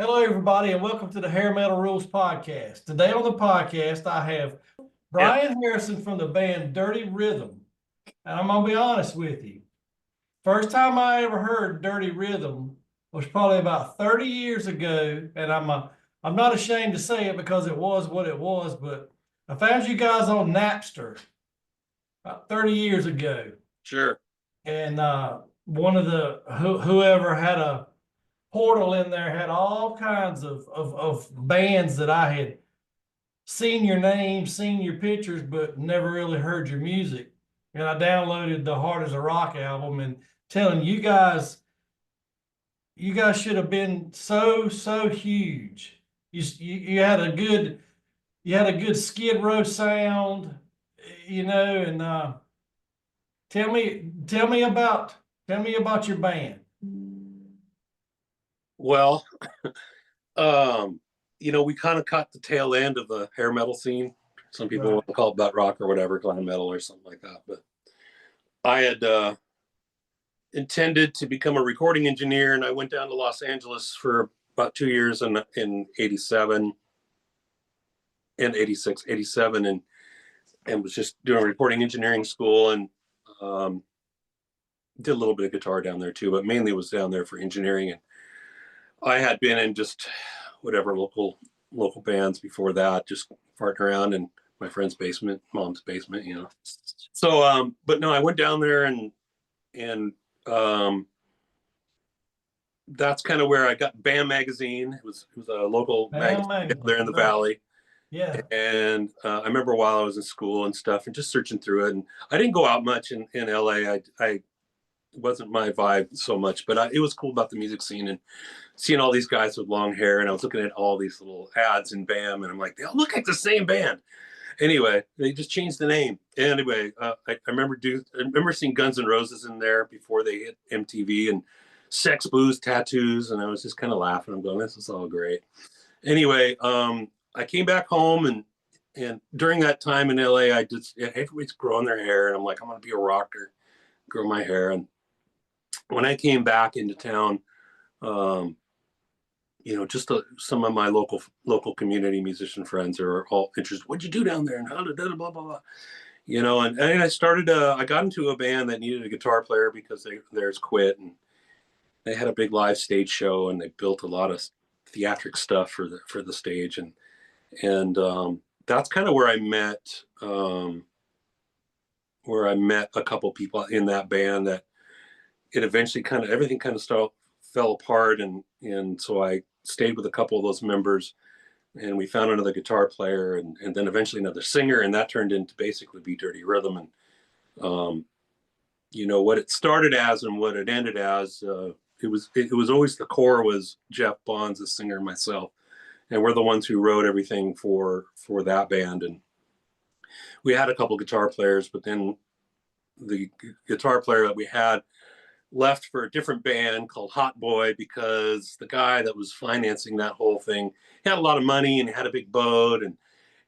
Hello, everybody, and welcome to the Hair Metal Rules podcast. Today on the podcast, I have Yeah. Brian Harrison from the band Dirty Rhythm. And I'm going to be honest with you. First time I ever heard Dirty Rhythm was probably about 30 years ago. And I'm not ashamed to say it because it was what it was, but I found you guys on Napster about 30 years ago. Sure. And one of whoever had a portal in there had all kinds of bands that I had seen your name, seen your pictures, but never really heard your music. And I downloaded the Hard as a Rock album and telling you guys should have been so huge. You had a good Skid Row sound, and tell me about your band. Well, we kind of caught the tail end of the hair metal scene. Some people Right. want to call it butt rock or whatever, glam metal or something like that. But I had intended to become a recording engineer, and I went down to Los Angeles for about 2 years in 87 and 86, 87, and was just doing recording engineering school, and did a little bit of guitar down there too, but mainly was down there for engineering. And I had been in just whatever local bands before that, just farting around in my friend's basement, mom's basement. So, but no, I went down there and that's kind of where I got Bam magazine. It was a local magazine there in the Valley. Yeah. And I remember while I was in school and stuff, and just searching through it. And I didn't go out much in LA. I wasn't my vibe so much, but it was cool about the music scene and seeing all these guys with long hair. And I was looking at all these little ads in Bam, and I'm like, they all look like the same band. Anyway, they just changed the name. Anyway, I remember seeing Guns N' Roses in there before they hit MTV, and Sex, Booze, Tattoos, and I was just kind of laughing. I'm going, this is all great. Anyway, I came back home, and during that time in LA, everybody's growing their hair, and I'm like, I'm gonna be a rocker, grow my hair. And when I came back into town, just some of my local community musician friends are all interested. What'd you do down there? And how did blah blah blah. And I started. I got into a band that needed a guitar player because theirs quit, and they had a big live stage show, and they built a lot of theatric stuff for the stage, and that's kind of where I met a couple people in that band. That it eventually everything kind of fell apart, and so I stayed with a couple of those members, and we found another guitar player, and then eventually another singer, and that turned into basically Be Dirty Rhythm. And what it started as and what it ended as, it was always, the core was Jeff Bonds, the singer, and myself, and we're the ones who wrote everything for that band. And we had a couple guitar players, but then the guitar player that we had left for a different band called Hot Boy, because the guy that was financing that whole thing, he had a lot of money and he had a big boat, and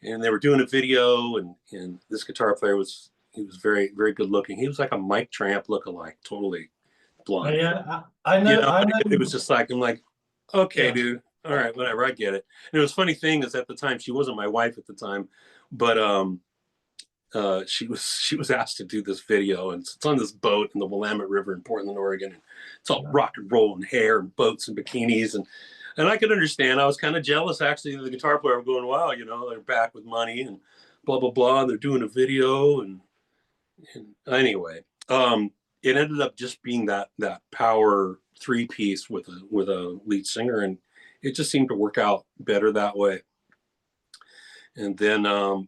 they were doing a video, and this guitar player was very, very good looking. He was like a Mike Tramp lookalike, totally blonde. Yeah, I know. I know. It was just like, I'm like, okay, Yeah. dude, all right, whatever, I get it. And it was funny thing is, at the time, she wasn't my wife at the time, but she was asked to do this video, and it's on this boat in the Willamette River in Portland, Oregon. And it's all rock and roll and hair and boats and bikinis, and I could understand. I was kind of jealous, actually, of the guitar player. I'm going, wow, they're back with money and blah blah blah. And they're doing a video, and anyway, it ended up just being that power three piece with a lead singer, and it just seemed to work out better that way. And then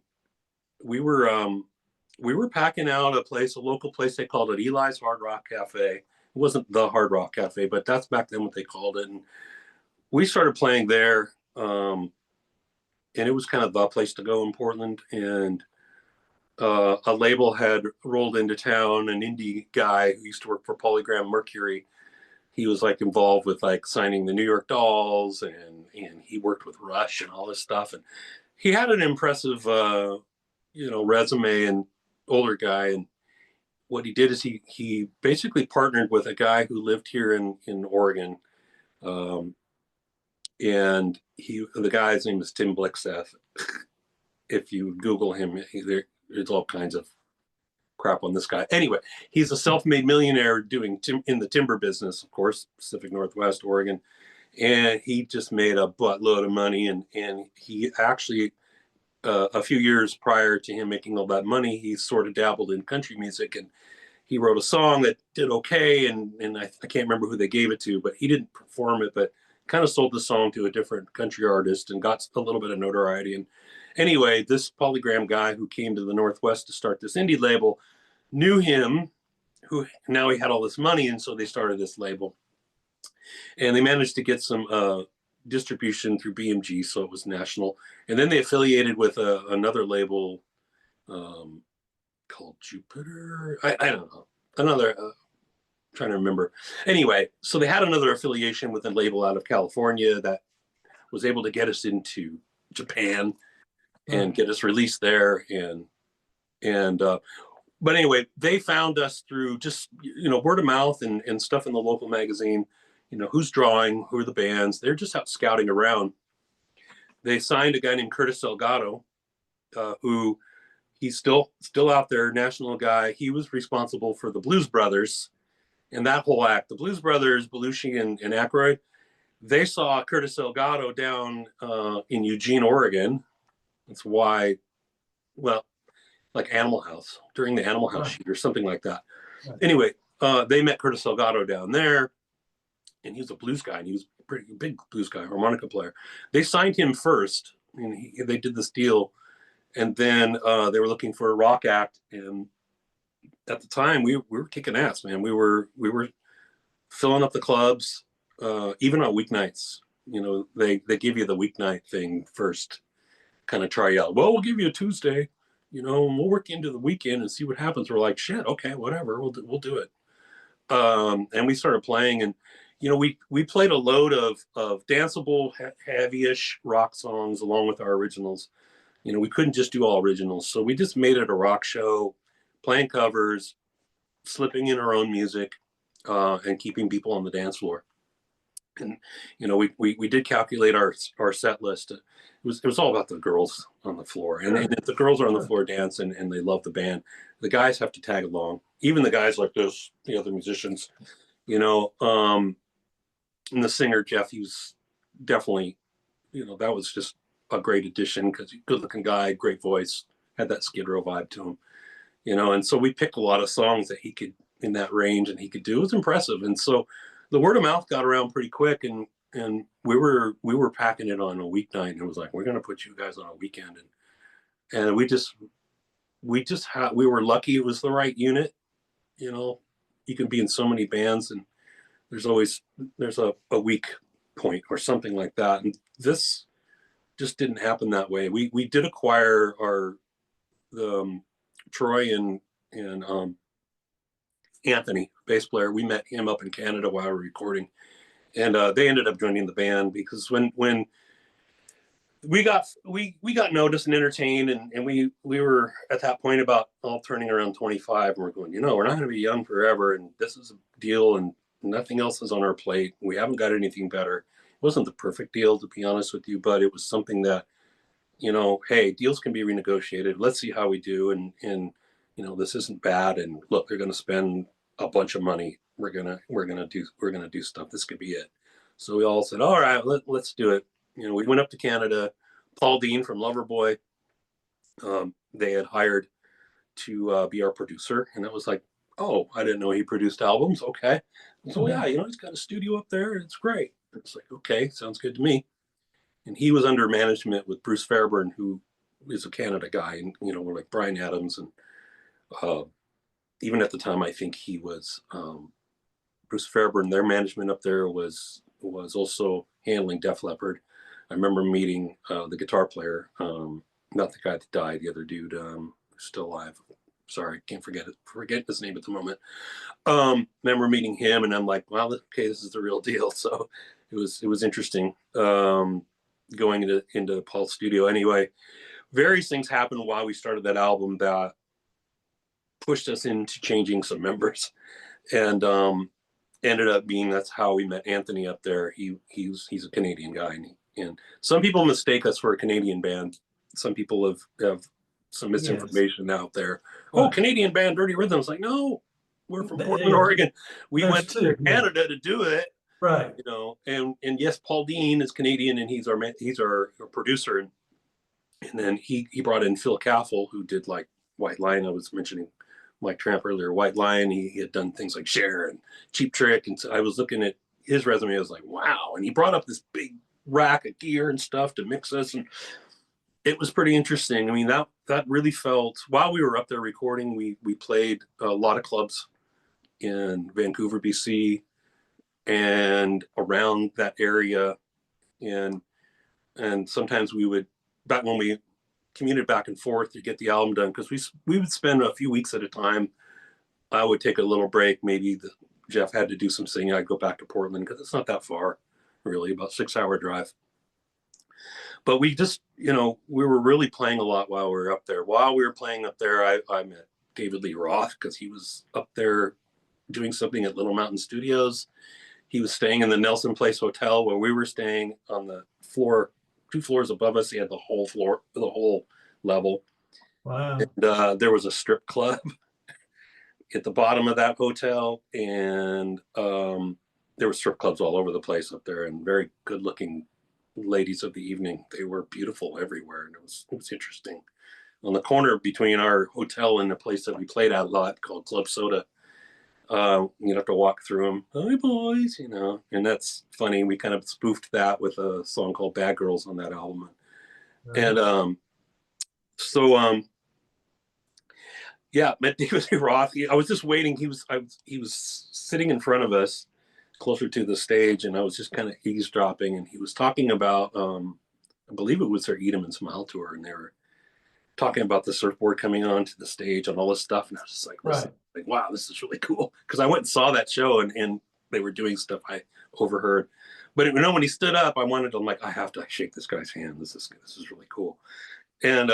we were packing out a local place. They called it Eli's Hard Rock Cafe. It wasn't the Hard Rock Cafe, but that's back then what they called it. And we started playing there, and it was kind of the place to go in Portland. And a label had rolled into town, an indie guy who used to work for Polygram Mercury. He was like involved with like signing the New York Dolls, and he worked with Rush and all this stuff. And he had an impressive resume, and older guy. And what he did is he basically partnered with a guy who lived here in Oregon, and the guy's name is Tim Blixseth. If you Google him, there's all kinds of crap on this guy. Anyway, he's a self-made millionaire doing in the timber business, of course, Pacific Northwest, Oregon, and he just made a buttload of money. And he actually, a few years prior to him making all that money, he sort of dabbled in country music, and he wrote a song that did okay, and I can't remember who they gave it to, but he didn't perform it, but kind of sold the song to a different country artist and got a little bit of notoriety. And anyway, this Polygram guy who came to the Northwest to start this indie label knew him, who now he had all this money, and so they started this label. And they managed to get some distribution through BMG, so it was national. And then they affiliated with another label called Jupiter. I don't know. Another, trying to remember. Anyway, so they had another affiliation with a label out of California that was able to get us into Japan and get us released there. But anyway, they found us through just, word of mouth and stuff in the local magazine. Who's drawing, who are the bands. They're just out scouting around. They signed a guy named Curtis Delgado, who he's still out there, national guy. He was responsible for the Blues Brothers and that whole act. The Blues Brothers, Belushi and Aykroyd, they saw Curtis Delgado down in Eugene, Oregon. That's why, well, like Animal House, during the Animal House shoot or something like that. Right. Anyway, they met Curtis Delgado down there, and he was a blues guy, and he was a pretty big blues guy, harmonica player. They signed him first, and they did this deal, and then they were looking for a rock act, and at the time we were kicking ass, man. We were filling up the clubs, even on weeknights. They give you the weeknight thing first, kind of try out. Well, we'll give you a Tuesday, and we'll work into the weekend and see what happens. We're like, shit, okay, whatever, we'll do it. And we started playing, and we played a load of danceable, heavy-ish rock songs along with our originals. We couldn't just do all originals, so we just made it a rock show, playing covers, slipping in our own music, and keeping people on the dance floor. And we did calculate our set list. It was all about the girls on the floor, and if the girls are on the floor dancing and they love the band, the guys have to tag along. Even the guys like this, the other musicians, and the singer Jeff, he was definitely, that was just a great addition because he's a good-looking guy, great voice, had that Skid Row vibe to him, and so we picked a lot of songs that he could in that range and he could do. It was impressive, and so the word of mouth got around pretty quick, and we were packing it on a weeknight, and it was like, we're going to put you guys on a weekend, and we were lucky it was the right unit. You can be in so many bands, and there's a weak point or something like that, and this just didn't happen that way. We did acquire the Troy and Anthony, bass player. We met him up in Canada while we were recording, and they ended up joining the band because when we got noticed and entertained, and we were at that point about all turning around 25, and we're going, we're not going to be young forever, and this is a deal, and nothing else is on our plate. We haven't got anything better. It wasn't the perfect deal, to be honest with you, but it was something that, hey, deals can be renegotiated. Let's see how we do, and this isn't bad. And look, they're going to spend a bunch of money. We're gonna do stuff. This could be it. So we all said, all right, let's do it. We went up to Canada. Paul Dean from Loverboy, they had hired to be our producer, and it was like, oh, I didn't know he produced albums. Okay, so yeah, he's got a studio up there, and it's great. It's like, okay, sounds good to me. And he was under management with Bruce Fairburn, who is a Canada guy, and we're like Bryan Adams, and even at the time, I think he was Bruce Fairburn. Their management up there was also handling Def Leppard. I remember meeting the guitar player, not the guy that died, the other dude who's still alive. Sorry, can't forget his name at the moment. Remember meeting him, and I'm like, wow, okay, this is the real deal. So it was interesting going into Paul's studio. Anyway, various things happened while we started that album that pushed us into changing some members, and ended up being, that's how we met Anthony up there. He's a Canadian guy, and some people mistake us for a Canadian band. Some people have some misinformation out there. Oh, Right. Canadian band, Dirty Rhythms. Like, no, we're from Portland, Yeah. Oregon. We There's went two, to Canada to do it. Right. You know, and yes, Paul Dean is Canadian, and he's our producer, and then he brought in Phil Caffel, who did like White Lion. I was mentioning Mike Tramp earlier. White Lion, he had done things like Cher and Cheap Trick, and so I was looking at his resume. I was like, wow, and he brought up this big rack of gear and stuff to mix us, and it was pretty interesting. I mean, that really felt, while we were up there recording, we played a lot of clubs in Vancouver, BC, and around that area, and sometimes we would, back when we commuted back and forth to get the album done, because we would spend a few weeks at a time. I would take a little break. Maybe Jeff had to do some singing. I'd go back to Portland because it's not that far, really, about 6-hour drive. But we just, we were really playing a lot while we were up there. While we were playing up there, I met David Lee Roth, because he was up there doing something at Little Mountain Studios. He was staying in the Nelson Place Hotel where we were staying, on the floor, 2 floors above us. He had the whole floor, the whole level. Wow. And there was a strip club at the bottom of that hotel, and there were strip clubs all over the place up there, and very good looking ladies of the evening. They were beautiful everywhere, and it was interesting. On the corner between our hotel and the place that we played at a lot, called Club Soda, you'd have to walk through them. Hi boys, and that's funny. We kind of spoofed that with a song called Bad Girls on that album. Right. And yeah, met David Lee Roth. I was just waiting. He was sitting in front of us, closer to the stage, and I was just kind of eavesdropping, and he was talking about, I believe it was their Eat 'em and Smile tour, and they were talking about the surfboard coming onto the stage and all this stuff, and I was just like, right. Like, wow, this is really cool, because I went and saw that show, and they were doing stuff I overheard. But when he stood up, I'm like, I have to shake this guy's hand. This is really cool. And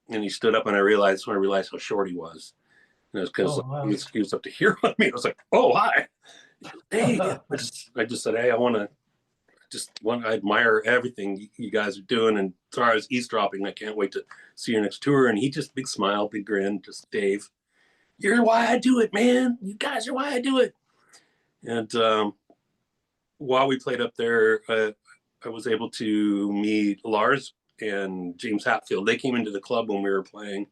he stood up, and I realized how short he was. And it was because wow. he was up to here on me. I was like, oh, hi. Hey, I just said, hey, I admire everything you guys are doing, and sorry I was eavesdropping. I can't wait to see your next tour. And he just, big smile, big grin, just, Dave, you're why I do it, man. You guys are why I do it. And while we played up there, I was able to meet Lars and James Hetfield. They came into the club when we were playing,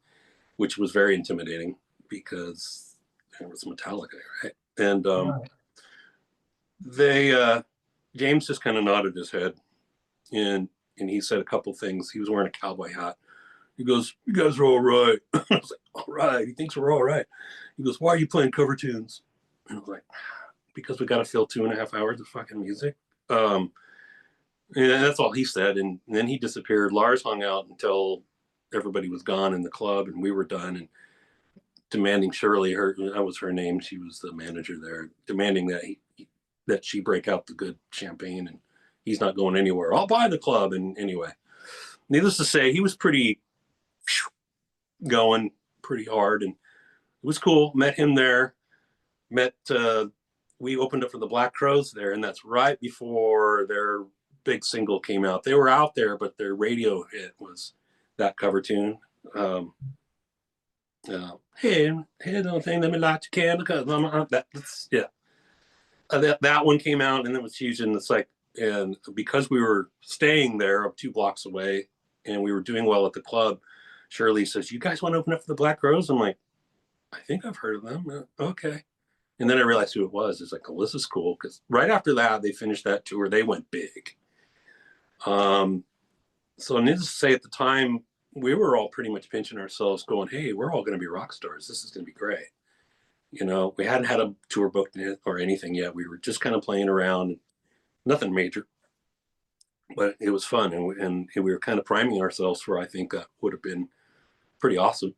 which was very intimidating because it was Metallica, right? And James just kind of nodded his head, and he said a couple things. He was wearing a cowboy hat. He goes, you guys are all right. I was like, all right. He thinks we're all right. He goes, why are you playing cover tunes? And I was like, because we got to fill 2.5 hours of fucking music. And that's all he said. And then he disappeared. Lars hung out until everybody was gone in the club, and we were done, and demanding Shirley, that was her name. She was the manager there, demanding that she break out the good champagne, and he's not going anywhere. I'll buy the club. And anyway, needless to say, he was going pretty hard, and it was cool. Met him there. We opened up for the Black Crowes there, and that's right before their big single came out. They were out there, but their radio hit was that cover tune. Hey, don't think, let me light your candle, because that one came out, and it was huge. And it's like, and because we were staying there 2 blocks away, and we were doing well at the club, Shirley says, you guys want to open up for the Black Crowes? I'm like, I think I've heard of them. Okay. And then I realized who it was. It's like, oh, this is cool. Because right after that, they finished that tour. They went big. So needless to say, at the time, we were all pretty much pinching ourselves going, hey, we're all going to be rock stars. This is going to be great. We hadn't had a tour booked or anything yet. We were just kind of playing around, nothing major, but it was fun. And we were kind of priming ourselves for, I think that would have been pretty awesome.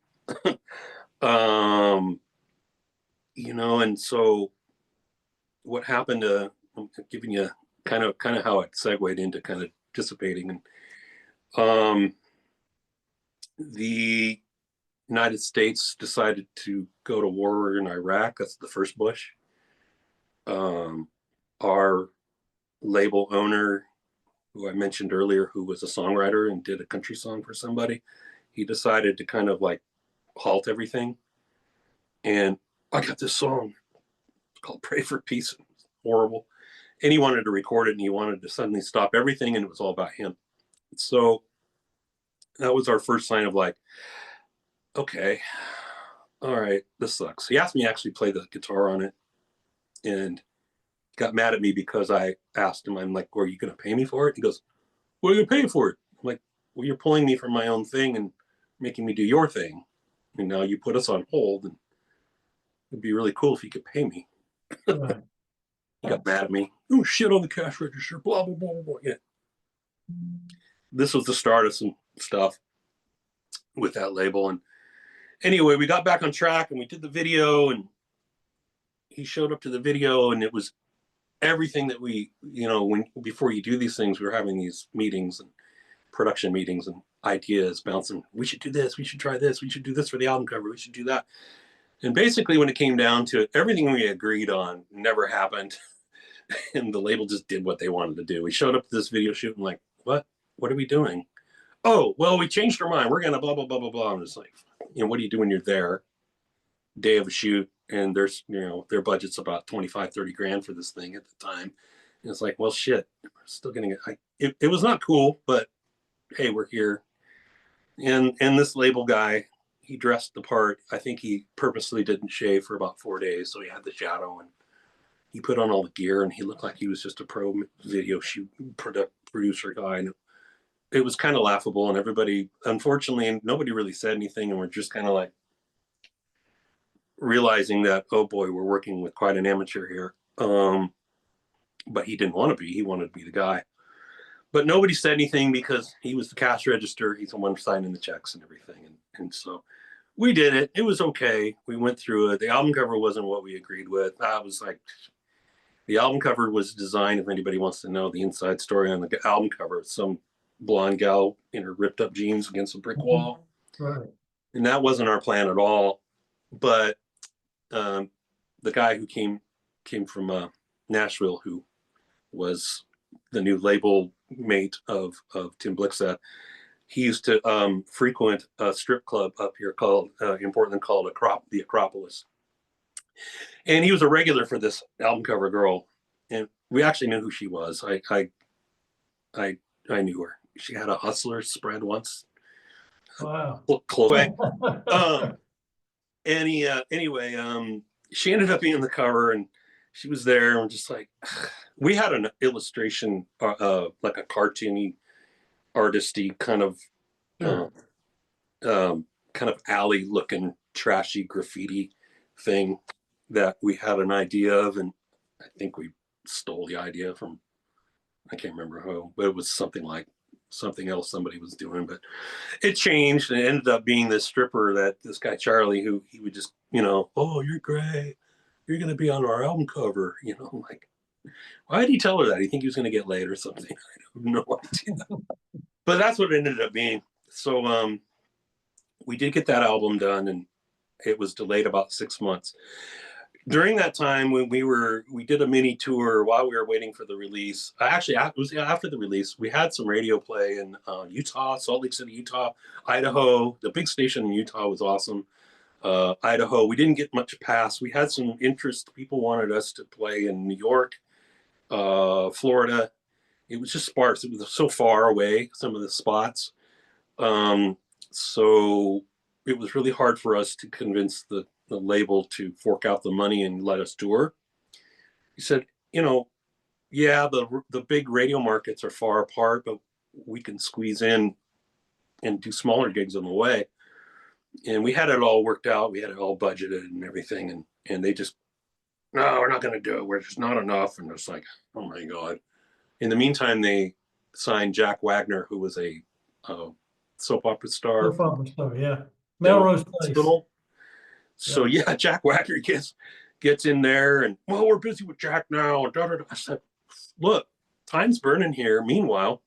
And so what happened, I'm giving you kind of how it segued into kind of dissipating. And the United States decided to go to war in Iraq. That's the first Bush. Our label owner, who I mentioned earlier, who was a songwriter and did a country song for somebody, he decided to kind of like halt everything. And I got this song called Pray for Peace. Horrible. And he wanted to record it, and he wanted to suddenly stop everything, and it was all about him. So that was our first sign of like, okay, all right, this sucks. He asked me to actually play the guitar on it, and got mad at me because I asked him, I'm like, well, are you going to pay me for it? He goes, what are you going to pay for it? I'm like, well, you're pulling me from my own thing and making me do your thing. And now you put us on hold, and it'd be really cool if you could pay me. Right. He got mad at me. Oh, shit on the cash register, blah, blah, blah, blah. Yeah. This was the start of some stuff with that label. And anyway, we got back on track, and we did the video, and he showed up to the video, and it was everything that we, when before you do these things, we were having these meetings and production meetings and ideas bouncing. We should do this. We should try this. We should do this for the album cover. We should do that. And basically, when it came down to it, everything we agreed on never happened. And the label just did what they wanted to do. We showed up to this video shoot and like, what? What are we doing? Oh, well, we changed our mind. We're going to blah, blah, blah, blah, blah. I'm just like, what do you do when you're there? Day of a shoot, and there's, their budget's about 25, 30 grand for this thing at the time. And it's like, well, shit, we're still getting it. It was not cool, but hey, we're here. And this label guy, he dressed the part. I think he purposely didn't shave for about 4 days. So he had the shadow, and he put on all the gear, and he looked like he was just a pro video shoot producer guy. And it was kind of laughable, and everybody, unfortunately, nobody really said anything. And we're just kind of like realizing that, oh boy, we're working with quite an amateur here. But he didn't want to be. He wanted to be the guy. But nobody said anything because he was the cash register. He's the one signing the checks and everything. And so we did it. It was okay. We went through it. The album cover wasn't what we agreed with. I was like, the album cover was designed, if anybody wants to know the inside story on the album cover, some blonde gal in her ripped up jeans against a brick wall. Right. And that wasn't our plan at all. But the guy who came from Nashville, who was the new label mate of Tim Blixa, he used to frequent a strip club up here called in Portland called the Acropolis, and he was a regular for this album cover girl, and we actually knew who she was. I knew her. She had a Hustler spread once. Wow. Chloe. Anyway, she ended up being the cover, and she was there, and just like, we had an illustration, like a cartoony, artisty kind of, kind of alley looking, trashy graffiti thing that we had an idea of, and I think we stole the idea from, I can't remember who, but it was something like something else somebody was doing, but it changed, and it ended up being this stripper that this guy Charlie, who he would just, oh, you're great, you're gonna be on our album cover, I'm like, why did he tell her that? You think he was gonna get laid or something? I have no idea. But that's what it ended up being. So we did get that album done, and it was delayed about 6 months. During that time, when we did a mini tour while we were waiting for the release. Actually, it was after the release. We had some radio play in Utah, Salt Lake City, Utah, Idaho. The big station in Utah was awesome. Idaho, we didn't get much past. We had some interest. People wanted us to play in New York, Florida. It was just sparse. It was so far away, some of the spots. So it was really hard for us to convince the label to fork out the money and let us tour. He said, yeah, the big radio markets are far apart, but we can squeeze in and do smaller gigs on the way. And we had it all worked out. We had it all budgeted and everything. And they just, no, we're not going to do it. We're just not enough. And it's like, oh my God. In the meantime, they signed Jack Wagner, who was a soap opera star. Soap opera star, yeah. Melrose Place. So yeah, Jack Wagner gets in there, and well, we're busy with Jack now. And I said, look, time's burning here. Meanwhile,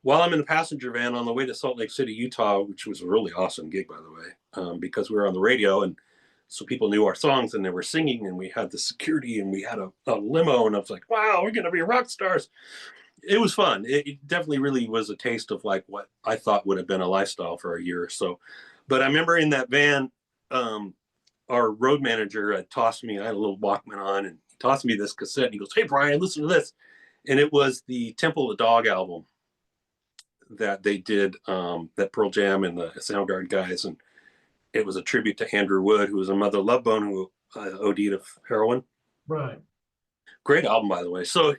while I'm in the passenger van on the way to Salt Lake City, Utah, which was a really awesome gig, by the way, because we were on the radio, and So people knew our songs and they were singing, and we had the security and we had a limo, and I was like, wow, we're going to be rock stars. It was fun. It definitely really was a taste of like what I thought would have been a lifestyle for a year or so. But I remember in that van, our road manager tossed me, I had a little Walkman on, and he tossed me this cassette, and he goes, hey, Brian, listen to this. And it was the Temple of the Dog album that they did, that Pearl Jam and the Soundgarden guys. And it was a tribute to Andrew Wood, who was a Mother Love Bone who OD'd of heroin. Right. Great album, by the way. So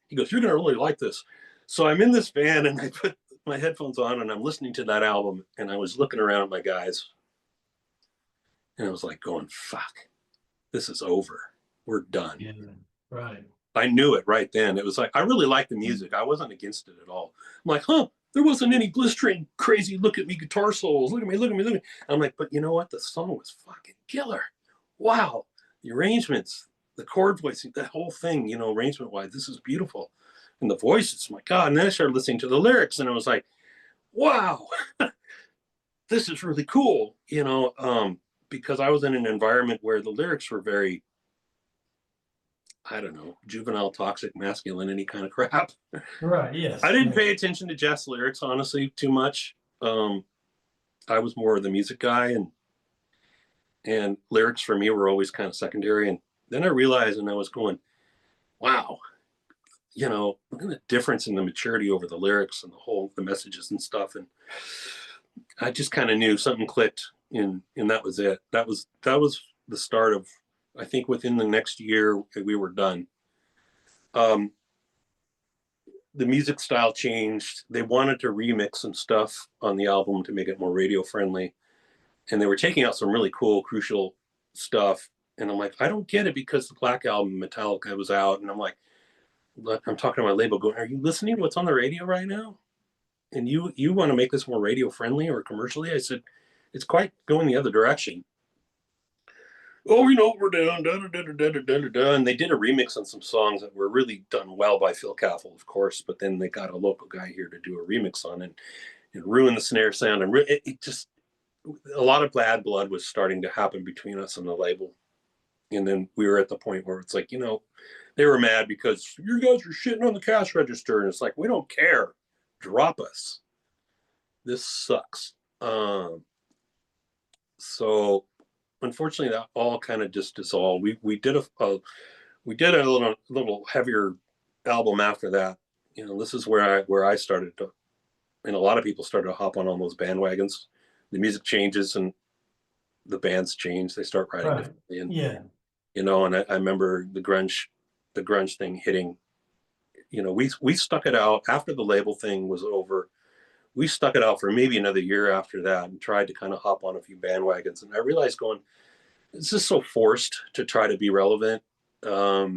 he goes, you're going to really like this. So I'm in this van and I put my headphones on and I'm listening to that album, and I was looking around at my guys and I was like going, fuck, this is over. We're done. Yeah. Right. I knew it right then. It was like, I really liked the music. I wasn't against it at all. I'm like, huh, there wasn't any blistering, crazy, look at me guitar solos. Look at me, look at me, look at me. I'm like, but you know what? The song was fucking killer. Wow. The arrangements, the chord voicing, the whole thing, you know, arrangement wise, this is beautiful. And the voices, my God. And then I started listening to the lyrics and I was like, wow, this is really cool, you know, because I was in an environment where the lyrics were very, I don't know, juvenile, toxic masculinity kind of crap. Right. Yes. I didn't pay attention to Jeff's lyrics, honestly, too much. I was more of the music guy, and lyrics for me were always kind of secondary. And then I realized, and I was going, wow, you know, look at the difference in the maturity over the lyrics and the messages and stuff. And I just kind of knew something clicked, and that was it. That was the start of, I think within the next year we were done. The music style changed. They wanted to remix some stuff on the album to make it more radio friendly. And they were taking out some really cool, crucial stuff. And I'm like, I don't get it, because the Black Album, Metallica, was out. And I'm like, I'm talking to my label going, are you listening to what's on the radio right now? And you want to make this more radio friendly or commercially? I said, it's quite going the other direction. Oh, you know what we're doing, da, da, da, da, da, da, da, da. And they did a remix on some songs that were really done well by Phil Caffel, of course, but then they got a local guy here to do a remix on it and ruin the snare sound. And it just, a lot of bad blood was starting to happen between us and the label. And then we were at the point where it's like, you know, they were mad because you guys are shitting on the cash register. And it's like, we don't care. Drop us. This sucks. So unfortunately, that all kind of just dissolved. We did a little heavier album after that. You know, this is where I started to, and a lot of people started to hop on all those bandwagons. The music changes and the bands change. They start writing differently, and you know. And I remember the grunge thing hitting. You know, we stuck it out after the label thing was over. We stuck it out for maybe another year after that and tried to kind of hop on a few bandwagons. And I realized going, it's just so forced to try to be relevant. For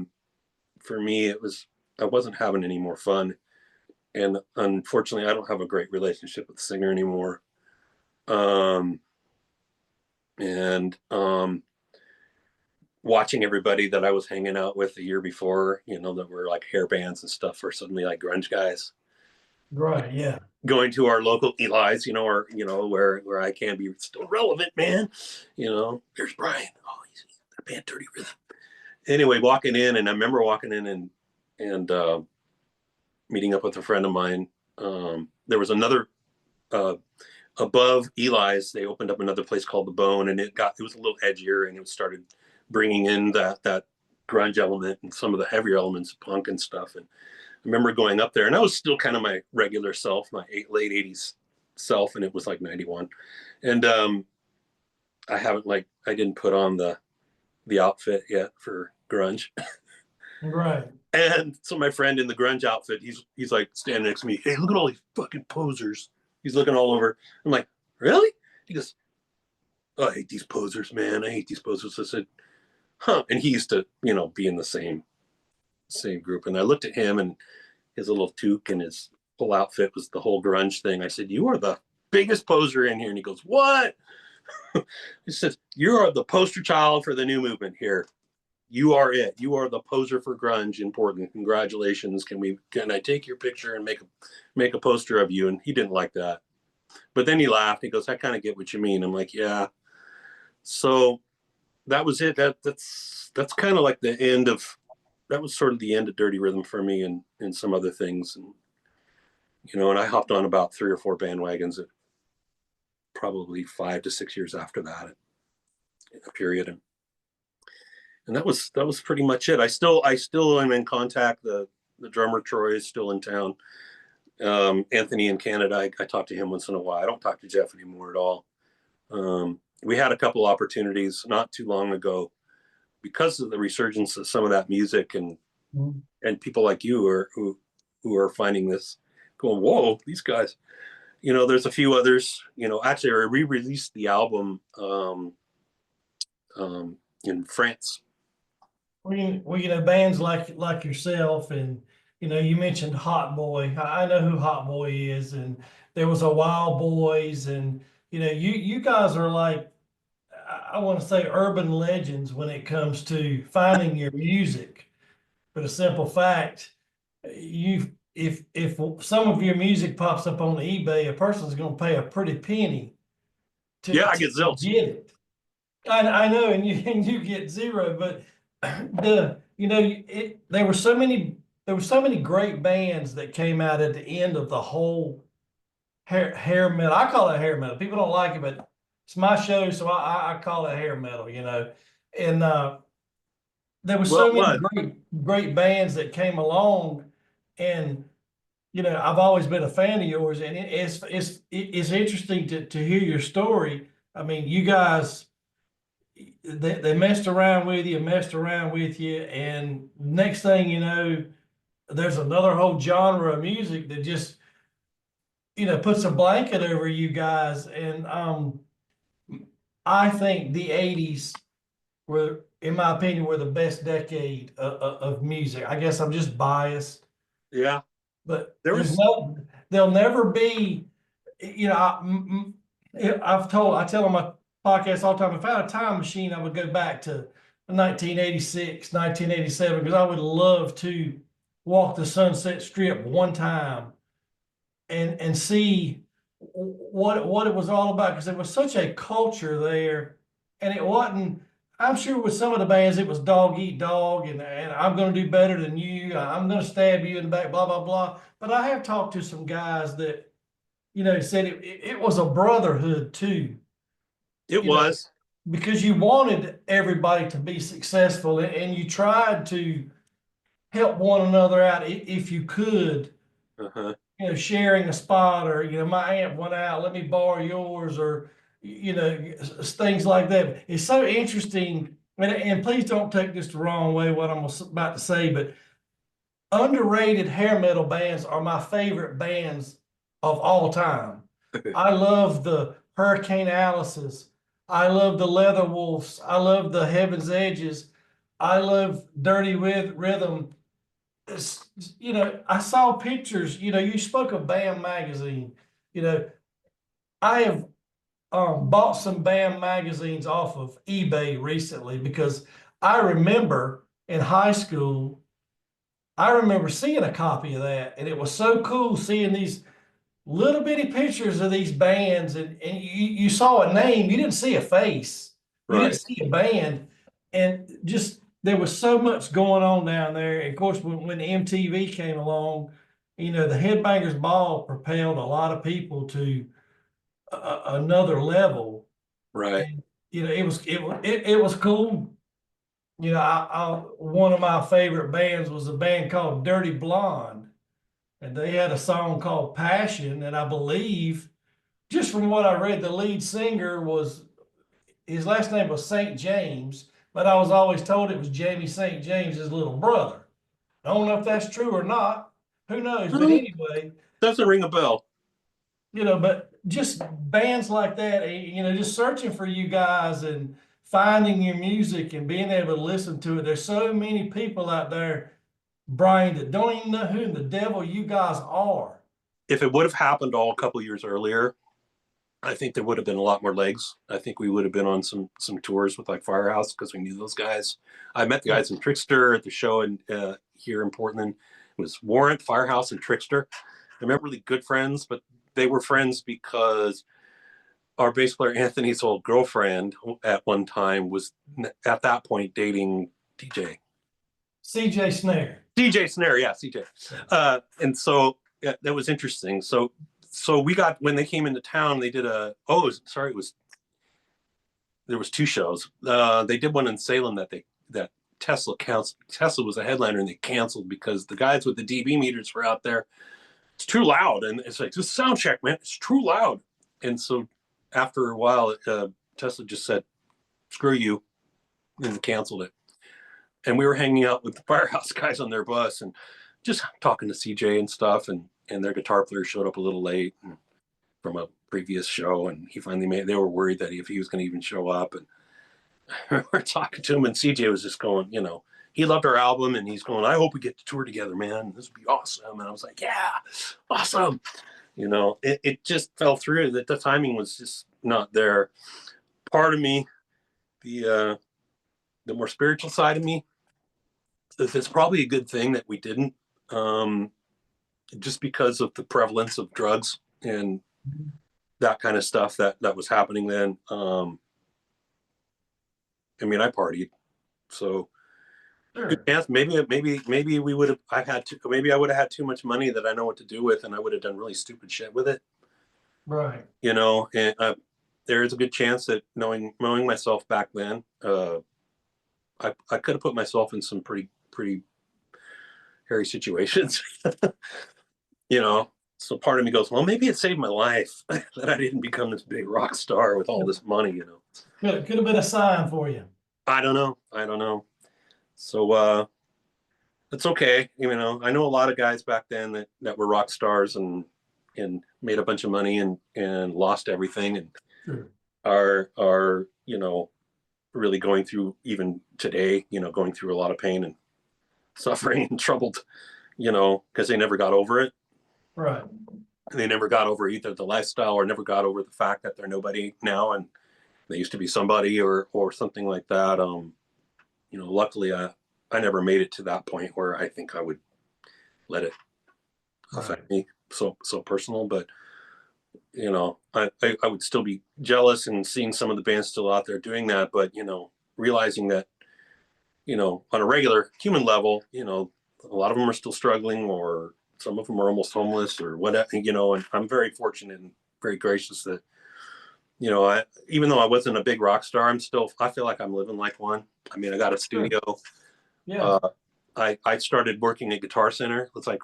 me, I wasn't having any more fun. And unfortunately, I don't have a great relationship with the singer anymore. Watching everybody that I was hanging out with the year before, you know, that were like hair bands and stuff, were suddenly like grunge guys. Right. Yeah. Going to our local Eli's, you know, or, you know, where I can be still relevant, man. You know, there's Brian. Oh, he's the band Dirty Rhythm. Anyway, walking in, and I remember walking in and meeting up with a friend of mine. There was another above Eli's. They opened up another place called The Bone, and it was a little edgier, and it started bringing in that grunge element and some of the heavier elements of punk and stuff. And I remember going up there, and I was still kind of my regular self, my late 80s self, and it was like 91. And I didn't put on the outfit yet for grunge. Right. And so my friend in the grunge outfit, he's like standing next to me. Hey, look at all these fucking posers. He's looking all over. I'm like, really? He goes, oh, I hate these posers, man. I hate these posers. I said, huh. And he used to, you know, be in the same group. And I looked at him, and his little toque and his whole outfit was the whole grunge thing. I said, you are the biggest poser in here. And he goes, what? He says, you are the poster child for the new movement here. You are it. You are the poser for grunge in Portland. Congratulations. Can I take your picture and make a poster of you? And he didn't like that. But then he laughed. He goes, I kind of get what you mean. I'm like, yeah. So that was it. That's kind of like the end of, that was sort of the end of Dirty Rhythm for me, and some other things. And, and I hopped on about 3 or 4 bandwagons at probably 5 to 6 years after that, in a period. And that was pretty much it. I still am in contact. The drummer Troy is still in town. Anthony in Canada, I talk to him once in a while. I don't talk to Jeff anymore at all. We had a couple opportunities not too long ago because of the resurgence of some of that music, and people like you who are finding this, going, whoa, these guys. There's a few others. Actually, I re-released the album in France. Bands like yourself, and you mentioned Hot Boy. I know who Hot Boy is, and there was a Wild Boys, and you guys are like, I want to say, urban legends when it comes to finding your music. For the simple fact, if some of your music pops up on eBay, a person's going to pay a pretty penny I get zilch. get it. I know, and you get zero, but there were so many great bands that came out at the end of the whole hair metal. I call it hair metal. People don't like it, but it's my show, so I call it hair metal. And there were so many great bands that came along, and I've always been a fan of yours, and it's interesting to hear your story. I mean, you guys, they messed around with you, and next thing you know, there's another whole genre of music that just puts a blanket over you guys. And I think the 80s were, in my opinion, were the best decade of music. I guess I'm just biased. Yeah. But there'll never be, I tell on my podcast all the time, if I had a time machine, I would go back to 1986, 1987, because I would love to walk the Sunset Strip one time and see what it was all about, because there was such a culture there. And it wasn't, I'm sure with some of the bands, it was dog eat dog, and I'm going to do better than you. I'm going to stab you in the back, blah, blah, blah. But I have talked to some guys that, said it was a brotherhood too. It was. Because you wanted everybody to be successful, and you tried to help one another out if you could. Sharing a spot, or my amp went out, let me borrow yours, or things like that. It's so interesting, and please don't take this the wrong way, what I'm about to say, but underrated hair metal bands are my favorite bands of all time. I love the Hurricane Alice's. I love the Leather Wolves. I love the Heaven's Edges. I love Dirty Rhythm. I saw pictures. You spoke of BAM magazine. I have bought some BAM magazines off of eBay recently, because I remember in high school, I remember seeing a copy of that, and it was so cool seeing these little bitty pictures of these bands, and you saw a name, you didn't see a face, you didn't see a band, and just there was so much going on down there. And of course, when MTV came along, the Headbangers Ball propelled a lot of people to another level. Right. And, it was cool. One of my favorite bands was a band called Dirty Blonde, and they had a song called Passion. And I believe, just from what I read, the lead singer his last name was St. James, but I was always told it was Jamie St. James, his little brother. I don't know if that's true or not. Who knows? But anyway, doesn't ring a bell. But just bands like that, just searching for you guys and finding your music and being able to listen to it. There's so many people out there, Brian, that don't even know who in the devil you guys are. If it would have happened all a couple of years earlier, I think there would have been a lot more legs. I think we would have been on some tours with like Firehouse, because we knew those guys. I met the guys in Trickster at the show here in Portland. It was Warrant, Firehouse, and Trickster. I remember really good friends, but they were friends because our bass player Anthony's old girlfriend at one time was at that point dating DJ. CJ Snare. DJ Snare, yeah, CJ. And so yeah, that was interesting. So we got, when they came into town, they did there was two shows. They did one in Salem that Tesla was a headliner, and they canceled because the guys with the dB meters were out there. It's too loud, and it's like, just sound check, man. It's too loud. And so after a while, Tesla just said, "Screw you," and canceled it. And we were hanging out with the Firehouse guys on their bus and just talking to CJ and stuff. And their guitar player showed up a little late from a previous show, and they were worried that if he was going to even show up. And we're talking to him, and CJ was just going, he loved our album, and he's going, "I hope we get to tour together, man. This would be awesome." And I was like, "Yeah, awesome." It just fell through, that the timing was just not there. Part of me, the more spiritual side of me, it's probably a good thing that we didn't, just because of the prevalence of drugs and that kind of stuff that was happening then. I mean, I partied, so Sure. maybe we would have. Maybe I would have had too much money that I know what to do with, and I would have done really stupid shit with it. Right. And there is a good chance that knowing myself back then, I could have put myself in some pretty hairy situations. So part of me goes, well, maybe it saved my life that I didn't become this big rock star with all this money. Could have been a sign for you. I don't know. So it's okay. I know a lot of guys back then that were rock stars and made a bunch of money and lost everything, and Sure. are really going through, even today, going through a lot of pain and suffering and troubled, because they never got over it. Right. They never got over either the lifestyle, or never got over the fact that they're nobody now and they used to be somebody, or something like that. Luckily I never made it to that point where I think I would let it affect me so personal. But I would still be jealous and seeing some of the bands still out there doing that, but realizing that on a regular human level, a lot of them are still struggling, or some of them are almost homeless or whatever, and I'm very fortunate and very gracious that, even though I wasn't a big rock star, I feel like I'm living like one. I mean, I got a studio. Sure. Yeah. I started working at Guitar Center. It's like,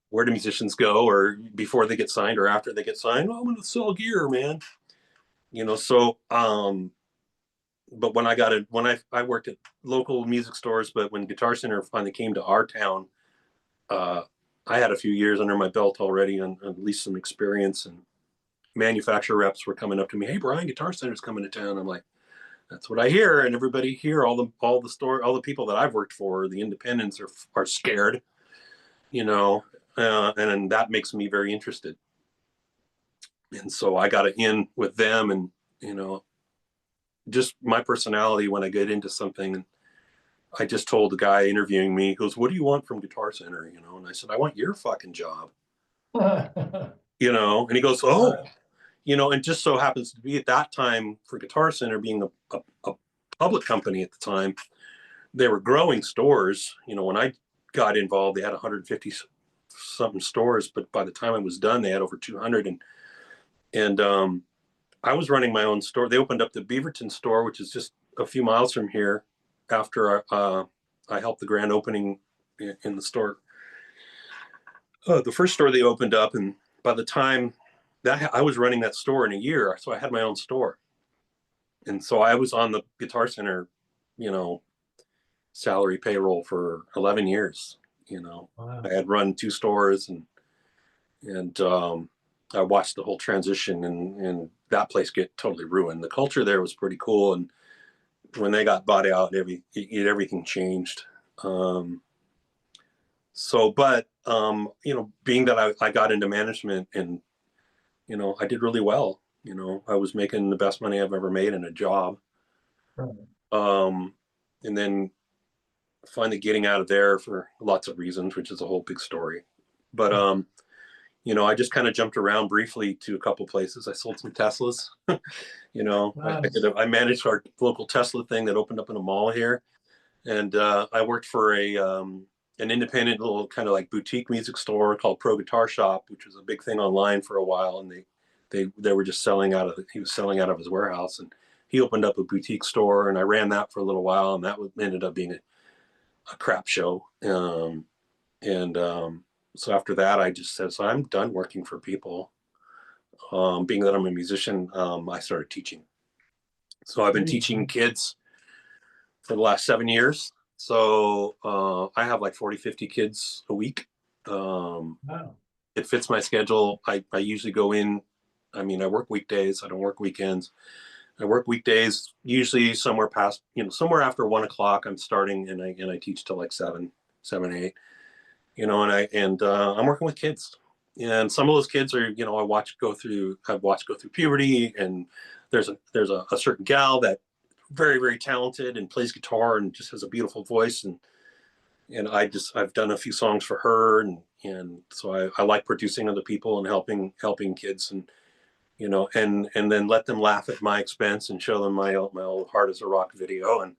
where do musicians go, or before they get signed or after they get signed? "Oh, I'm going to sell gear, man." So, but when I worked at local music stores, but when Guitar Center finally came to our town, I had a few years under my belt already, and at least some experience, and manufacturer reps were coming up to me, "Hey, Brian, Guitar Center's coming to town." I'm like, "That's what I hear." And everybody here, all the people that I've worked for, the independents, are scared, and that makes me very interested. And so I got in with them, and just my personality when I get into something. And I just told the guy interviewing me, he goes, "What do you want from Guitar Center?" And I said, "I want your fucking job." And he goes, "Oh," and just so happens to be at that time, for Guitar Center being a public company at the time, they were growing stores. When I got involved, they had 150 something stores, but by the time I was done, they had over 200. And I was running my own store. They opened up the Beaverton store, which is just a few miles from here, after I helped the grand opening in the store. The first store they opened up, and by the time that I was running that store in a year, so I had my own store. And so I was on the Guitar Center, salary payroll for 11 years. Wow. I had run two stores, and I watched the whole transition, and that place get totally ruined. The culture there was pretty cool, and when they got bought out, everything changed. But being that I got into management, and I did really well. I was making the best money I've ever made in a job. Right. And then finally getting out of there for lots of reasons, which is a whole big story. But you know, I just kind of jumped around briefly to a couple places. I sold some Teslas. You know, Nice. I managed our local Tesla thing that opened up in a mall here, and I worked for an independent little kind of like boutique music store called Pro Guitar Shop, which was a big thing online for a while, and they were just selling out of he was selling out of his warehouse, and he opened up a boutique store, and I ran that for a little while, and that ended up being a crap show. And so after that, I just said, so I'm done working for people. Being that I'm a musician, I started teaching. So I've been teaching kids for the last 7 years. So I have like 40, 50 kids a week. Wow. It fits my schedule. I usually go in. I mean, I work weekdays. I don't work weekends. I work weekdays, usually somewhere past, you know, somewhere after 1 o'clock. I'm starting, and I teach till like 7, 8. You know, and I'm working with kids, and some of those kids are, you know, I've watched go through puberty, and there's a certain gal that very, very talented and plays guitar and just has a beautiful voice, and I've done a few songs for her, and so I like producing other people and helping kids, and you know, and then let them laugh at my expense and show them my old Hard as a Rock video, and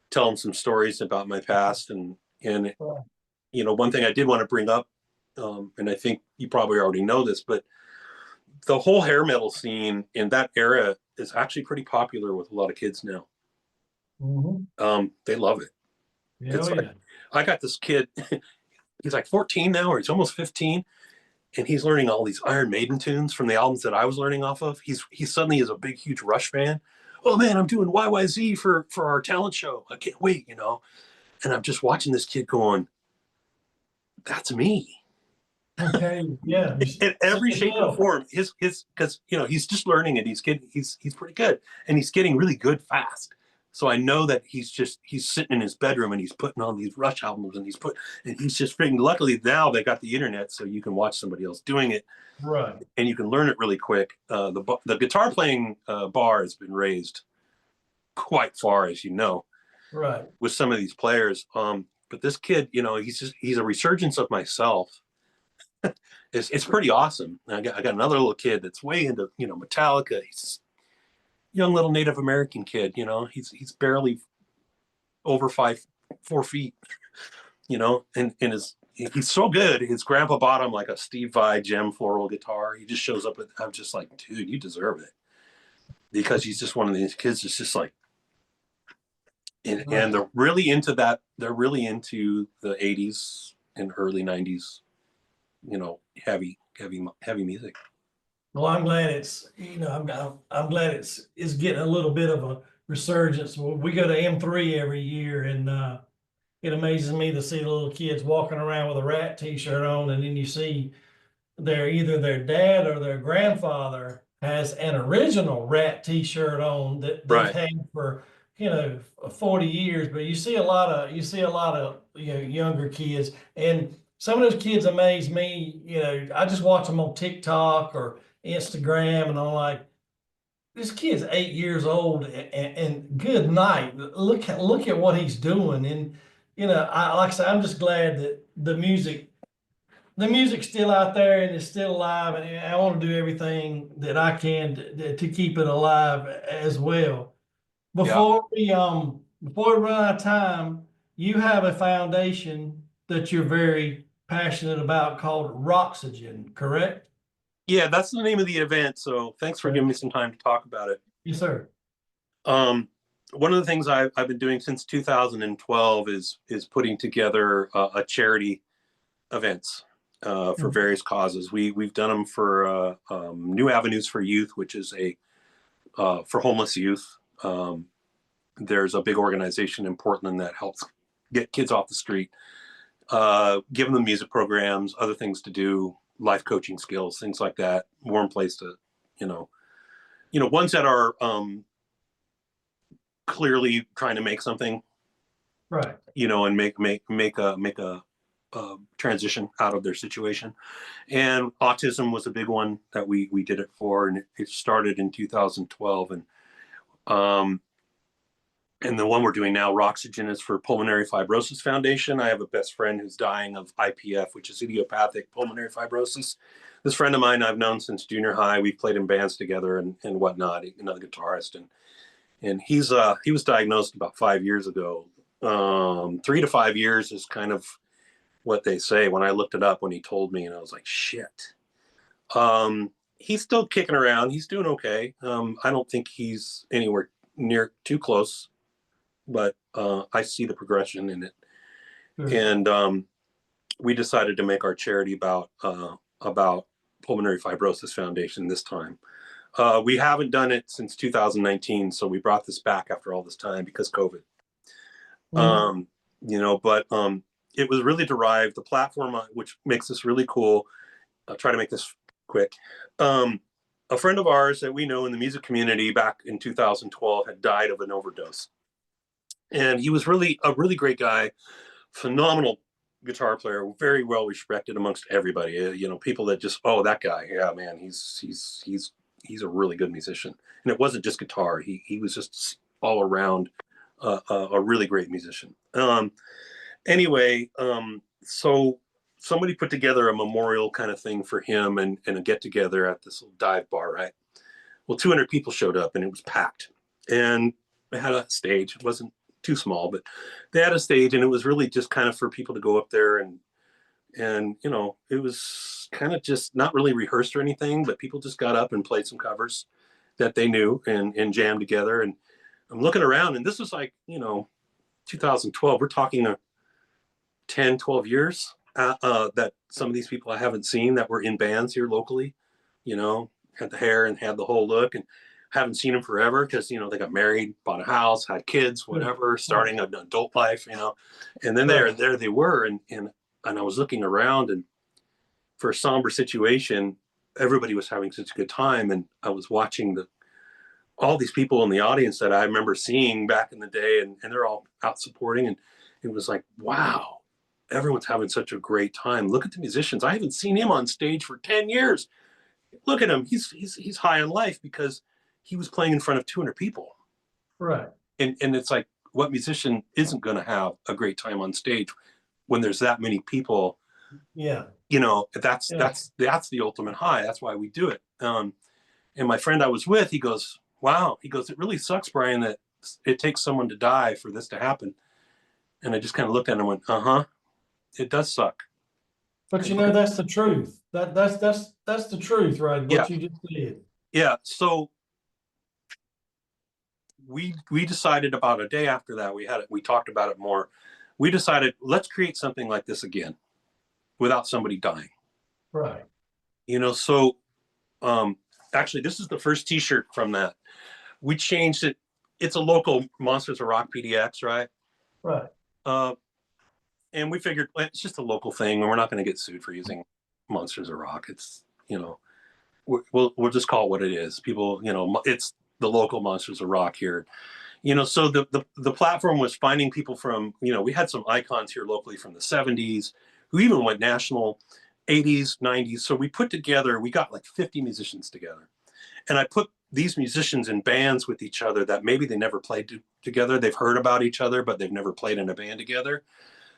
tell them some stories about my past, and Wow. you know, one thing I did want to bring up, and I think you probably already know this, but the whole hair metal scene in that era is actually pretty popular with a lot of kids now. Mm-hmm. They love it. Yeah, It's like, yeah. I got this kid, he's like 14 now, or he's almost 15, and he's learning all these Iron Maiden tunes from the albums that I was learning off of. He suddenly is a big, huge Rush fan. Oh man, I'm doing YYZ for our talent show. I can't wait, you know. And I'm just watching this kid going, that's me. Okay. Yeah. In See every shape and yourself. form. His because you know he's just learning it. He's pretty good, and he's getting really good fast. So I know that he's sitting in his bedroom and he's putting on these Rush albums, and he's just freaking. Luckily now they got the internet, so you can watch somebody else doing it, Right. and you can learn it really quick. The guitar playing bar has been raised quite far, as you know, Right. with some of these players. But this kid, you know, he's a resurgence of myself. It's pretty awesome. I got another little kid that's way into, you know, Metallica. He's a young little Native American kid. You know, he's barely over 4 feet. You know, and he's so good. His grandpa bought him like a Steve Vai gem floral guitar. He just shows up. I'm just like, dude, you deserve it, because he's just one of these kids that's just like, and Right. they're really into that. They're really into the '80s and early '90s. You know, heavy music. Well, I'm glad I'm glad it's getting a little bit of a resurgence. Well, we go to M3 every year, and it amazes me to see the little kids walking around with a Rat T-shirt on, and then you see either their dad or their grandfather has an original Rat T-shirt on that they've Right. had for 40 years. But you see a lot of younger kids, and some of those kids amaze me. I just watch them on TikTok or Instagram, and I'm like, this kid's 8 years old, and good night. Look at what he's doing, and I like I said, I'm just glad that the music's still out there and it's still alive, and I want to do everything that I can to keep it alive as well. Yeah. Before we run out of time, you have a foundation that you're very passionate about called Roxygen, correct? Yeah, that's the name of the event. So thanks for Okay. giving me some time to talk about it. Yes, sir. Um, One of the things I've been doing since 2012 is putting together a charity events for Mm. various causes. We've done them for New Avenues for Youth, which is a for homeless youth. There's a big organization in Portland that helps get kids off the street, give them music programs, other things to do, life coaching skills, things like that. Warm place to, you know, ones that are clearly trying to make something, Right. and make a transition out of their situation. And autism was a big one that we did it for, and it started in 2012. And And the one we're doing now, Roxygen, is for Pulmonary Fibrosis Foundation. I have a best friend who's dying of IPF, which is idiopathic pulmonary fibrosis. This friend of mine I've known since junior high. We've played in bands together and whatnot. Another guitarist, and he was diagnosed about 5 years ago. 3 to 5 years is kind of what they say. When I looked it up, when he told me, and I was like, shit. He's still kicking around. He's doing okay. I don't think he's anywhere near too close, but I see the progression in it. And we decided to make our charity about Pulmonary Fibrosis Foundation this time. We haven't done it since 2019, so we brought this back after all this time because COVID. You know, but it was really derived, the platform, which makes this really cool. I'll try to make this quick. A friend of ours that we know in the music community back in 2012 had died of an overdose. And he was really a really great guy, phenomenal guitar player, very well respected amongst everybody. You know, people that just, oh, that guy, yeah, man, he's a really good musician. And it wasn't just guitar; he was just all around a really great musician. Anyway, so somebody put together a memorial kind of thing for him and a get together at this little dive bar, right? Well, 200 people showed up and it was packed, and they had a stage. It wasn't too small, but they had a stage, and it was really just kind of for people to go up there and you know, it was kind of just not really rehearsed or anything, but people just got up and played some covers that they knew and jammed together. And I'm looking around, and this was like, you know, 2012. We're talking 10, 12 years that some of these people I haven't seen that were in bands here locally, you know, had the hair and had the whole look, and haven't seen them forever because, you know, they got married, bought a house, had kids, whatever, starting an adult life, you know. And then there they were, and I was looking around, and for a somber situation, everybody was having such a good time, and I was watching all these people in the audience that I remember seeing back in the day, and they're all out supporting, and it was like, wow, everyone's having such a great time. Look at the musicians. I haven't seen him on stage for 10 years. Look at him. He's high on life because he was playing in front of 200 people. Right. And it's like, what musician isn't going to have a great time on stage when there's that many people? Yeah. You know, that's the ultimate high. That's why we do it. And my friend I was with, he goes, wow. He goes, it really sucks, Brian, that it takes someone to die for this to happen. And I just kind of looked at him and went, uh-huh, it does suck. But you know, that's the truth. That's the truth, right? What you just said. Yeah. So we decided about a day after that, we talked about it more. We decided, let's create something like this again without somebody dying. Right. You know, so actually this is the first t-shirt from that. We changed it. It's a local Monsters of Rock PDX, right? Right. And we figured, well, it's just a local thing, and we're not going to get sued for using Monsters of Rock. It's, you know, we'll just call it what it is. People, you know, it's the local Monsters of Rock here. You know, so the platform was finding people from, you know, we had some icons here locally from the 70s who even went national, 80s, 90s. So we got like 50 musicians together. And I put these musicians in bands with each other that maybe they never played together. They've heard about each other, but they've never played in a band together.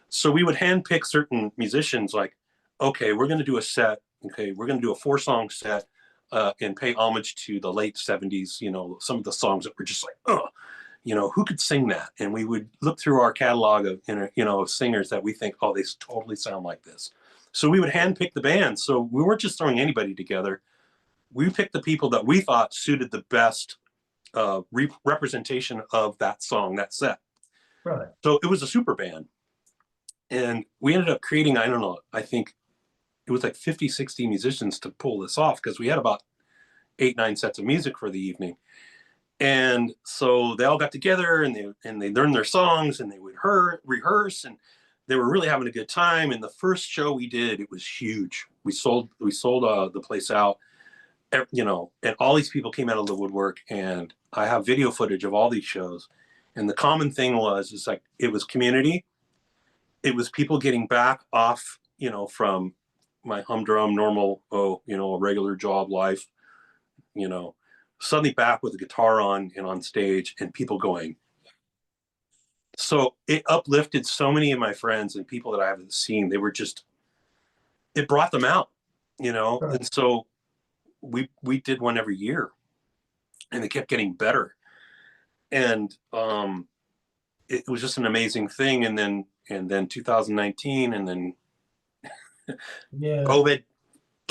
So we would handpick certain musicians like, okay, we're going to do a set. Okay, we're going to do a 4-song set and pay homage to the late 70s, you know, some of the songs that were just like, oh, you know, who could sing that? And we would look through our catalog of, you know, of singers that we think, oh, they totally sound like this. So we would handpick the band. So we weren't just throwing anybody together. We picked the people that we thought suited the best representation of that song, that set. Right. So it was a super band. And we ended up creating, I don't know, I think it was like 50, 60 musicians to pull this off because we had about 8, 9 sets of music for the evening. And so they all got together and they learned their songs and they would rehearse, and they were really having a good time. And the first show we did, it was huge. We sold the place out, you know, and all these people came out of the woodwork, and I have video footage of all these shows. And the common thing is like, it was community. It was people getting back off, you know, from my humdrum normal, you know, a regular job life, you know, suddenly back with a guitar on and on stage, and people going, So it uplifted so many of my friends and people that I haven't seen. They were just, it brought them out, you know. Right. And so we did one every year, and they kept getting better. And it was just an amazing thing. And then 2019, and then Yeah. COVID.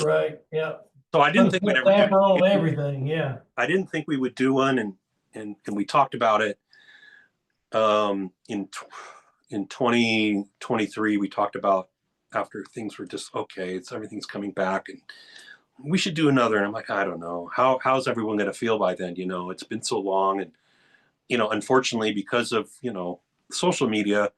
Right. Yeah. So I Put didn't a think we'd ever do damper on it. everything. Yeah. I didn't think we would do one, and we talked about it um, in in 2023. We talked about, after things were just okay, it's everything's coming back, and we should do another. And I'm like, I don't know, how's everyone going to feel by then? You know, it's been so long. And unfortunately, because of social media,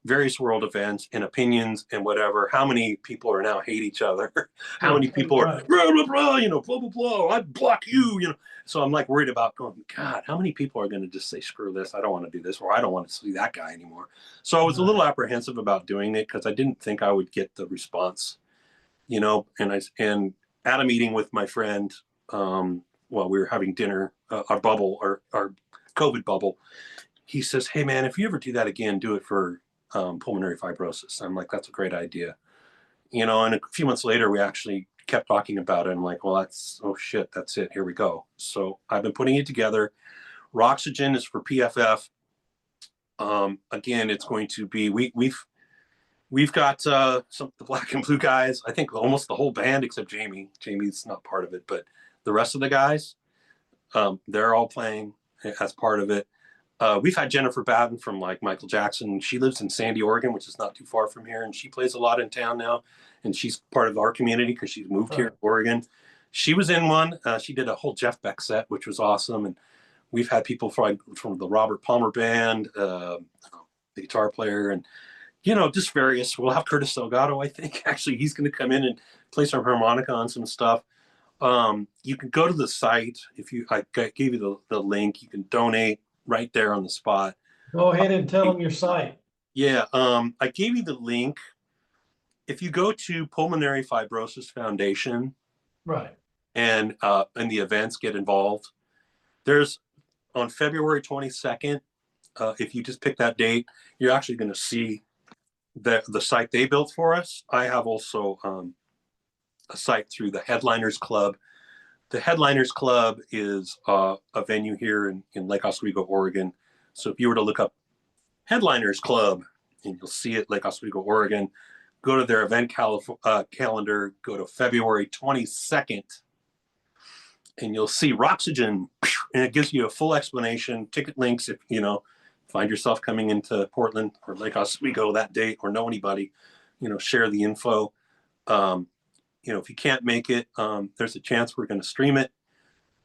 various world events and opinions and whatever, how many people are now hate each other? How Sure. many people are Right. blah blah blah, blah blah blah, I block you. So I'm like worried about going, God, how many people are going to just say, screw this, I don't want to do this, or I don't want to see that guy anymore. So I was a Right. little apprehensive about doing it because I didn't think I would get the response. And at a meeting with my friend, while we were having dinner, our bubble, our COVID bubble, he says, hey man, if you ever do that again, do it for pulmonary fibrosis. I'm like, that's a great idea. And a few months later, we actually kept talking about it. I'm like, well, oh shit, that's it. Here we go. So I've been putting it together. Roxygen is for PFF. Again, it's going to be, we've got the black and blue guys. I think almost the whole band except Jamie. Jamie's not part of it, but the rest of the guys, they're all playing as part of it. We've had Jennifer Batten from like Michael Jackson. She lives in Sandy, Oregon, which is not too far from here, and she plays a lot in town now. And she's part of our community because she's moved here Right. to Oregon. She was in one. She did a whole Jeff Beck set, which was awesome. And we've had people from the Robert Palmer band, the guitar player, and just various. We'll have Curtis Delgado, I think. Actually, he's going to come in and play some harmonica on some stuff. You can go to the site. I gave you the link. You can donate right there on the spot. Go ahead and tell them your site. Yeah, I gave you the link. If you go to Pulmonary Fibrosis Foundation Right. and the events, get involved, there's on February 22nd, if you just pick that date, you're actually going to see the site they built for us. I have also a site through the Headliners Club. The Headliners Club is a venue here in Lake Oswego, Oregon. So if you were to look up Headliners Club, and you'll see it, Lake Oswego, Oregon, go to their event calendar, go to February 22nd, and you'll see Roxygen, and it gives you a full explanation, ticket links if find yourself coming into Portland or Lake Oswego that date or know anybody, share the info. If you can't make it, there's a chance we're going to stream it.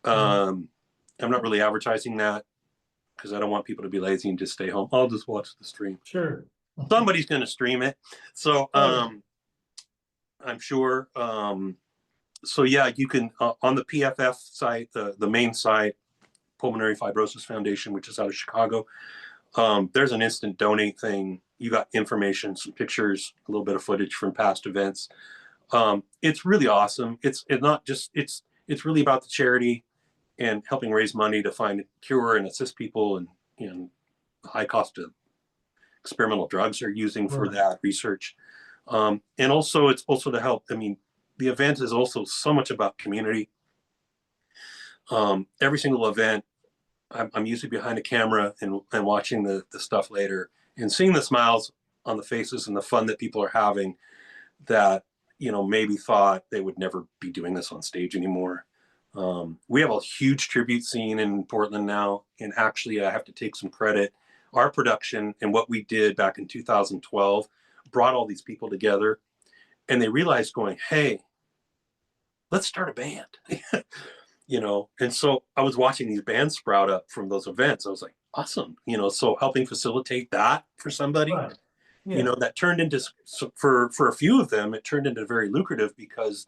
I'm not really advertising that because I don't want people to be lazy and just stay home. I'll just watch the stream. Sure. Somebody's going to stream it. So I'm sure. So yeah, you can, on the PFF site, the main site, Pulmonary Fibrosis Foundation, which is out of Chicago, there's an instant donate thing. You got information, some pictures, a little bit of footage from past events. It's really awesome. It's really about the charity and helping raise money to find a cure and assist people in high cost of experimental drugs are using for that research. And also it's also to help. I mean, the event is also so much about community. Every single event, I'm usually behind a camera and watching the stuff later and seeing the smiles on the faces and the fun that people are having that, maybe thought they would never be doing this on stage anymore. We have a huge tribute scene in Portland now. And actually, I have to take some credit. Our production and what we did back in 2012 brought all these people together, and they realized going, hey, let's start a band. And so I was watching these bands sprout up from those events. I was like, awesome. So helping facilitate that for somebody, Right. Yeah. that turned into, for a few of them, it turned into very lucrative because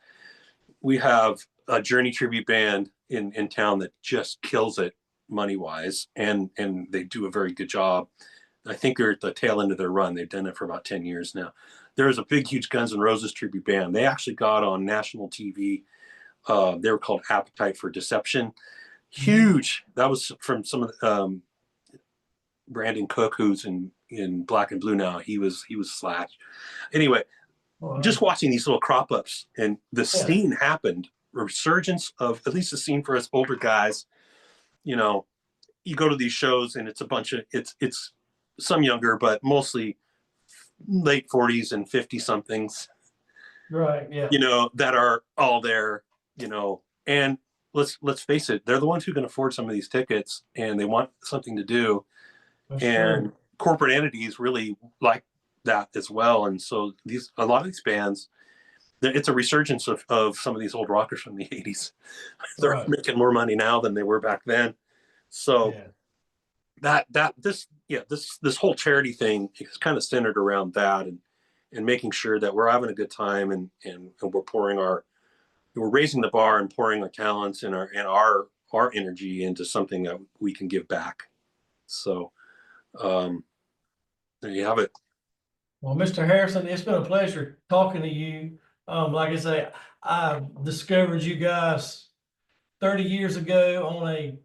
we have a Journey tribute band in town that just kills it money wise. And they do a very good job. I think they're at the tail end of their run. They've done it for about 10 years now. There's a big, huge Guns N' Roses tribute band. They actually got on national TV. They were called Appetite for Deception. Huge. That was from some of the, Brandon Cook, who's in Black and Blue now. He was Slash. Anyway, just watching these little crop ups, and the Yeah. scene happened. Resurgence of at least the scene for us older guys. You know, you go to these shows and it's a bunch of it's some younger, but mostly late 40s and 50 somethings. Right. Yeah. You know, that are all there. You know, and let's face it, they're the ones who can afford some of these tickets, and they want something to do. That's And true. corporate entities really like that as well. And so a lot of these bands, it's a resurgence of some of these old rockers from the 80s. They're Right. making more money now than they were back then. So Yeah. this whole charity thing is kind of centered around that, and making sure that we're having a good time, and we're raising the bar and pouring our talents and our energy into something that we can give back. So um, there you have it. Well, Mr. Harrison, it's been a pleasure talking to you. Like I say, I discovered you guys 30 years ago on a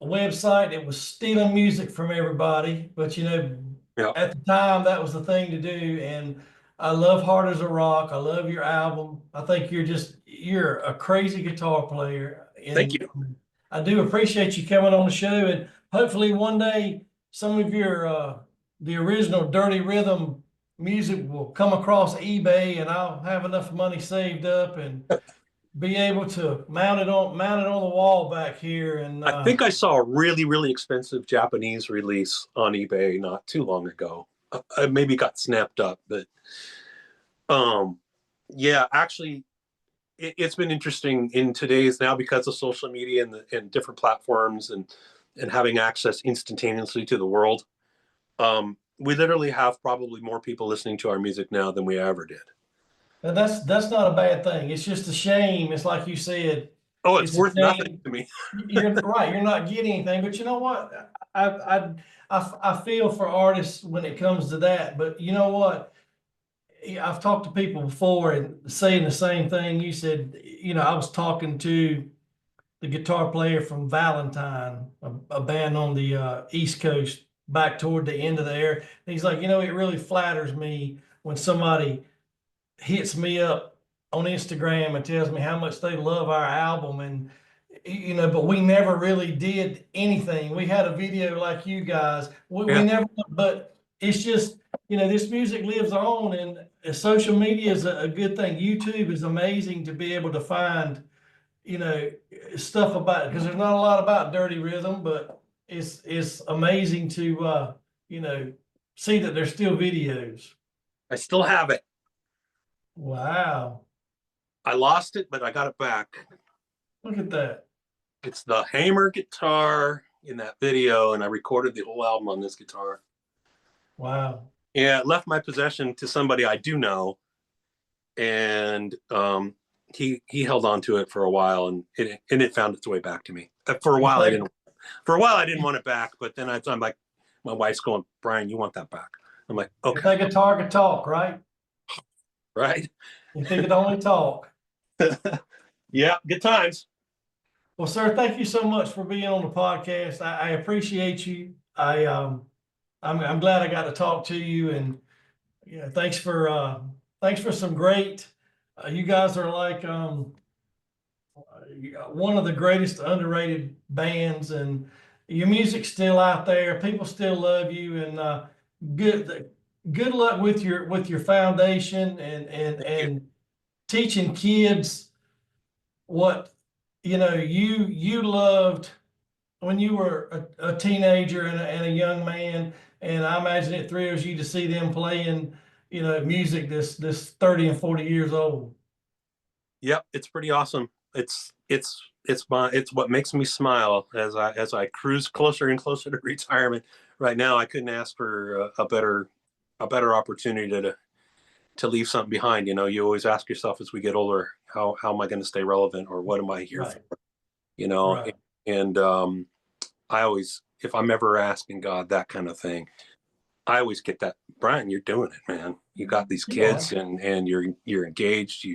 website that was stealing music from everybody. But Yeah. at the time that was the thing to do. And I love Hard as a Rock. I love your album. I think you're a crazy guitar player. Thank And you. I do appreciate you coming on the show. And hopefully one day some of your the original Dirty Rhythm music will come across eBay, and I'll have enough money saved up and be able to mount it on the wall back here. And I think I saw a really, really expensive Japanese release on eBay not too long ago. I maybe got snapped up, but um, yeah, actually, it's been interesting in today's now because of social media and different platforms, and having access instantaneously to the world. We literally have probably more people listening to our music now than we ever did. and that's not a bad thing. It's just a shame. It's like you said, Oh, it's it's a worth nothing shame. to me. You're right. You're not getting anything. But you know what? I feel for artists when it comes to that. But you know what? I've talked to people before and saying the same thing. You said, I was talking to the guitar player from Valentine, a band on the East Coast, back toward the end of the air. And he's like, it really flatters me when somebody hits me up on Instagram and tells me how much they love our album. And but we never really did anything. We had a video like you guys. We Yeah, never, but it's just, this music lives on, and social media is a good thing. YouTube is amazing to be able to find, you know, stuff about it, because there's not a lot about Dirty Rhythm, but it's amazing to see that there's still videos. I still have it. Wow. I lost it, but I got it back. Look at that. It's the Hamer guitar in that video, and I recorded the whole album on this guitar. Wow. Yeah, it left my possession to somebody I do know, and he held on to it for a while, and it found its way back to me. For a You while, I think didn't. For a while, I didn't want it back, but then I'm like, my wife's going, Brian, you want that back? I'm like, if okay, that guitar could talk, right? right? If it could only talk. Yeah, good times. Well, sir, thank you so much for being on the podcast. I appreciate you. I'm glad I got to talk to you, and yeah, thanks for some great. You guys are like one of the greatest underrated bands, and your music's still out there. People still love you, and good good luck with your foundation, Thank you. and teaching kids what you loved when you were a teenager and a young man. And I imagine it thrills you to see them playing music this 30 and 40 years old. Yep, it's pretty awesome. It's what makes me smile as I cruise closer and closer to retirement. Right now, I couldn't ask for a better opportunity to leave something behind. You always ask yourself as we get older, how am I going to stay relevant, or what am I here Right. for? You know, Right. and I always, if I'm ever asking God that kind of thing, I always get that, Brian, you're doing it, man. You got these kids and you're engaged.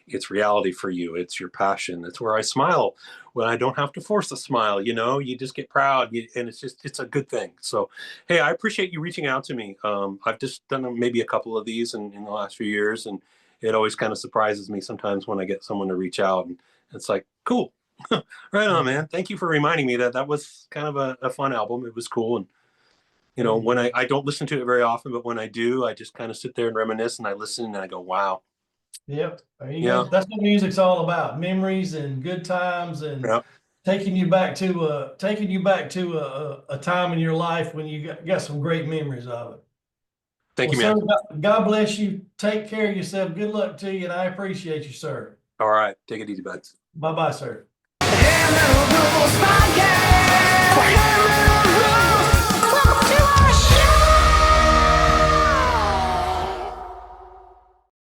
It's reality for you. It's your passion. It's where I smile when I don't have to force a smile, you just get proud and it's a good thing. So, hey, I appreciate you reaching out to me. I've just done maybe a couple of these in the last few years, and it always kind of surprises me sometimes when I get someone to reach out, and it's like, cool. Right on, man. Thank you for reminding me that was kind of a fun album. It was cool. And when I don't listen to it very often, but when I do, I just kind of sit there and reminisce, and I listen and I go, wow. Yep. There you go. That's what music's all about. Memories and good times, and taking you back to a time in your life when you got some great memories of it. Thank you, man. Sir, God bless you. Take care of yourself. Good luck to you, and I appreciate you, sir. All right. Take it easy, bud. Bye-bye, sir.